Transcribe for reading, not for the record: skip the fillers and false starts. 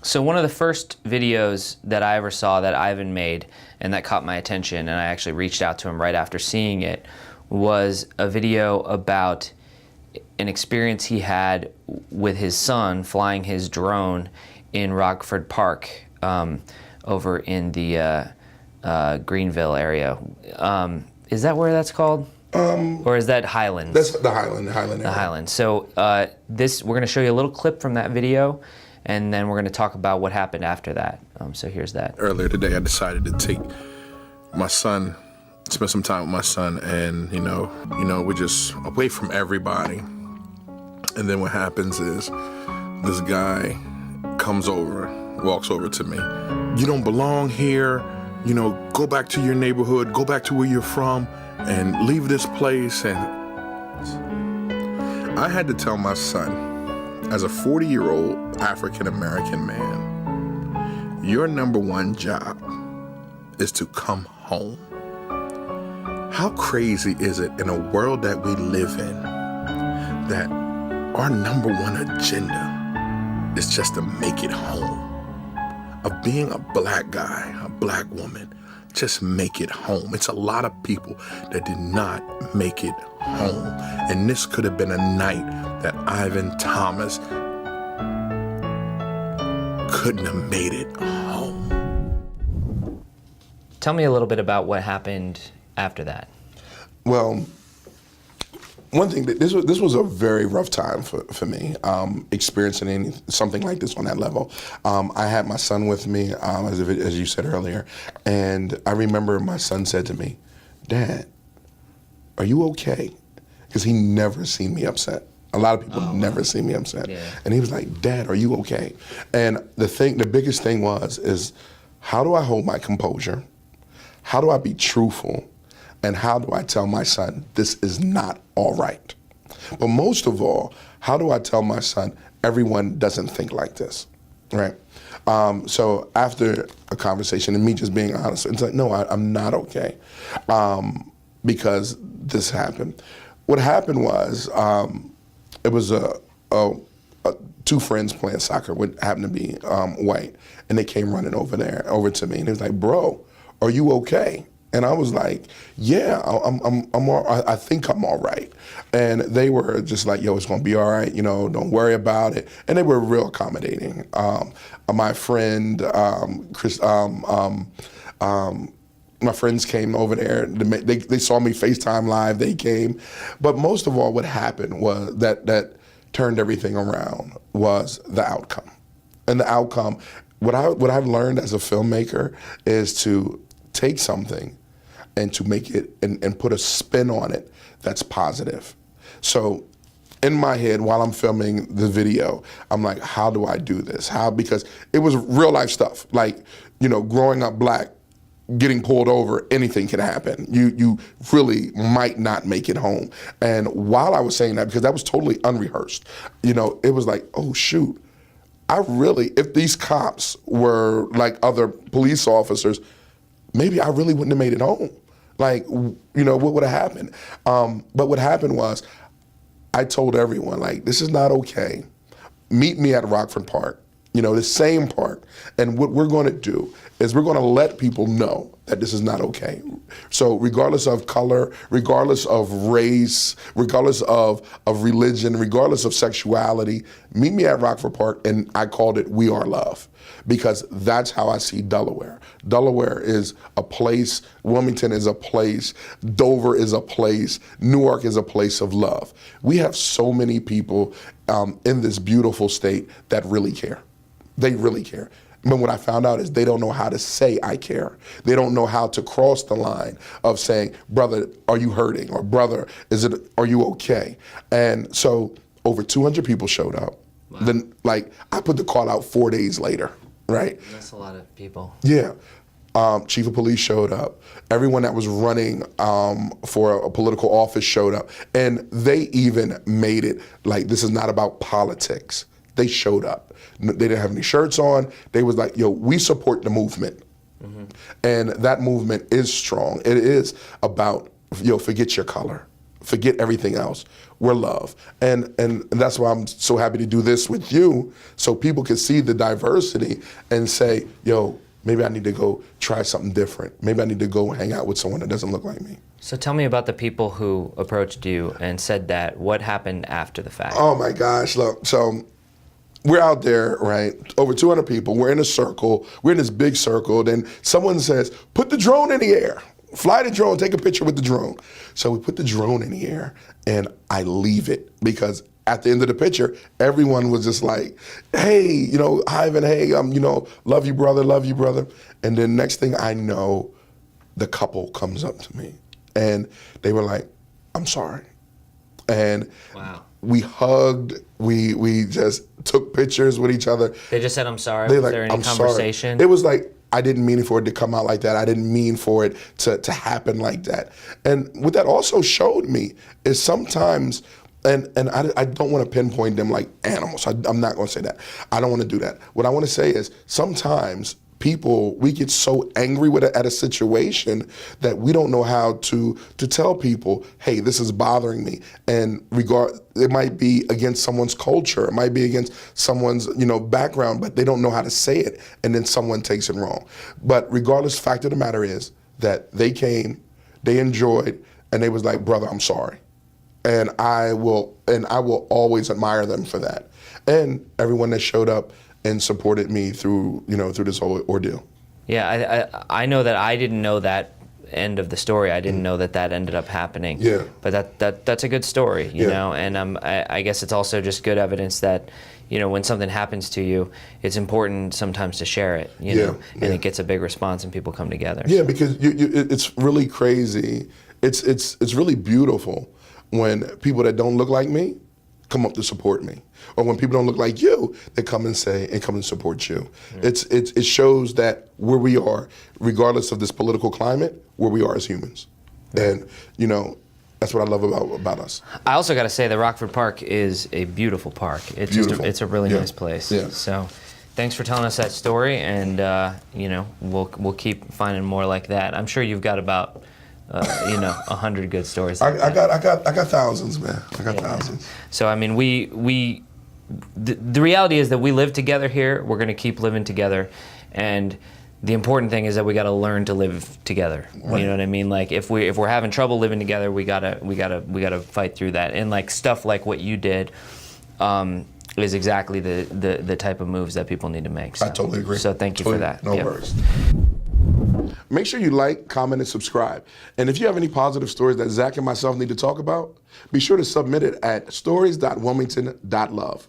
So one of the first videos that I ever saw that Ivan made and that caught my attention, and I actually reached out to him right after seeing it, was a video about an experience he had with his son flying his drone in Rockford Park over in the Greenville area. Is that where that's called? Or is that Highlands? That's the Highland area. The Highlands. So we're going to show you a little clip from that video, and then we're going to talk about what happened after that. So here's that. Earlier today, I decided to take my son, spend some time with my son, and we're just away from everybody. And then what happens is this guy comes over, walks over to me. You don't belong here. Go back to your neighborhood, go back to where you're from, and leave this place. And I had to tell my son, as a 40-year-old African-American man, your number one job is to come home. How crazy is it in a world that we live in that our number one agenda is just to make it home? Of being a black guy, a black woman, just make it home. It's a lot of people that did not make it home. And this could have been a night that Ivan Thomas couldn't have made it home. Tell me a little bit about what happened after that. Well, one thing, this was a very rough time for me, experiencing something like this on that level. I had my son with me, as you said earlier, and I remember my son said to me, "Dad, are you okay?" Because he never seen me upset. A lot of people never see me upset. Yeah. And he was like, "Dad, are you okay?" And the biggest thing is how do I hold my composure? How do I be truthful? And how do I tell my son, this is not all right? But most of all, how do I tell my son, everyone doesn't think like this, right? So after a conversation and me just being honest, it's like, no, I'm not okay, because this happened. What happened was, it was two friends playing soccer, what happened to be white, and they came running over to me, and they was like, "Bro, are you okay?" And I was like, "Yeah, I think I'm all right." And they were just like, "Yo, it's gonna be all right, don't worry about it." And they were real accommodating. My friend, Chris, my friends came over there. They saw me FaceTime live. They came, but most of all, what happened was that turned everything around was the outcome. And the outcome, what I've learned as a filmmaker is to take something and to make it and put a spin on it that's positive. So in my head, while I'm filming the video, I'm like, how do I do this? Because it was real life stuff. Like, growing up black, getting pulled over, anything can happen. You really might not make it home. And while I was saying that, because that was totally unrehearsed, it was like, oh shoot, if these cops were like other police officers, maybe I really wouldn't have made it home. Like, what would have happened? But what happened was, I told everyone, like, this is not okay. Meet me at Rockford Park, the same park. And what we're gonna do is we're gonna let people know that this is not okay. So regardless of color, regardless of race, regardless of religion, regardless of sexuality, meet me at Rockford Park, and I called it We Are Love, because that's how I see Delaware. Delaware is a place, Wilmington is a place, Dover is a place, Newark is a place of love. We have so many people in this beautiful state that really care. They really care. But what I found out is they don't know how to say I care. They don't know how to cross the line of saying, brother, are you hurting? Or brother, are you okay? And so over 200 people showed up. Wow. Then, I put the call out 4 days later, right? That's a lot of people. Yeah. Chief of police showed up. Everyone that was running for a political office showed up. And they even made it like, this is not about politics. They showed up. They didn't have any shirts on. They was like, yo, we support the movement. Mm-hmm. And that movement is strong. It is about, forget your color. forget everything else. We're love. And that's why I'm so happy to do this with you, so people can see the diversity and say, yo, maybe I need to go try something different. Maybe I need to go hang out with someone that doesn't look like me. So tell me about the people who approached you and said that. What happened after the fact? Oh my gosh, look, so we're out there, right? Over 200 people, we're in a circle, we're in this big circle, then someone says, put the drone in the air. Fly the drone, take a picture with the drone. So we put the drone in the air and I leave it because at the end of the picture, everyone was just like, hey, you know, Ivan, hey, you know, love you, brother, love you, brother. And then next thing I know, the couple comes up to me and they were like, I'm sorry. And wow. We hugged, we just took pictures with each other. They just said, I'm sorry. Was like, there any I'm conversation? Sorry. It was like, I didn't mean for it to come out like that. I didn't mean for it to happen like that. And what that also showed me is sometimes, and I don't want to pinpoint them like animals. I'm not going to say that. I don't want to do that. What I want to say is sometimes people, we get so angry at a situation that we don't know how to tell people, hey, this is bothering me. And it might be against someone's culture, it might be against someone's, you know, background, but they don't know how to say it, and then someone takes it wrong. But regardless, the fact of the matter is that they came, they enjoyed, and they was like, brother, I'm sorry. And I will always admire them for that. And everyone that showed up and supported me through this whole ordeal. Yeah, I know that I didn't know that end of the story. I didn't know that ended up happening. Yeah. But that's a good story, you know. And I guess it's also just good evidence that, you know, when something happens to you, it's important sometimes to share it, you know, and it gets a big response and people come together. Yeah, because it's really crazy. It's really beautiful when people that don't look like me come up to support me, or when people don't look like you, they come and support you. It shows that where we are, regardless of this political climate, where we are as humans, and you know, that's what I love about us. I also got to say that Rockford Park is a beautiful park. It's beautiful. It's a really nice place. Yeah. So, thanks for telling us that story, and you know, we'll keep finding more like that. I'm sure you've got about 100 good stories. I got thousands, man. I got thousands. So I mean, the reality is that we live together here. We're going to keep living together, and the important thing is that we got to learn to live together. Right. You know what I mean? Like if we're having trouble living together, we gotta fight through that. And like stuff like what you did is exactly the type of moves that people need to make. So, I totally agree. So thank you for that. No worries. Make sure you like, comment, and subscribe. And if you have any positive stories that Zach and myself need to talk about, be sure to submit it at stories.wilmington.love.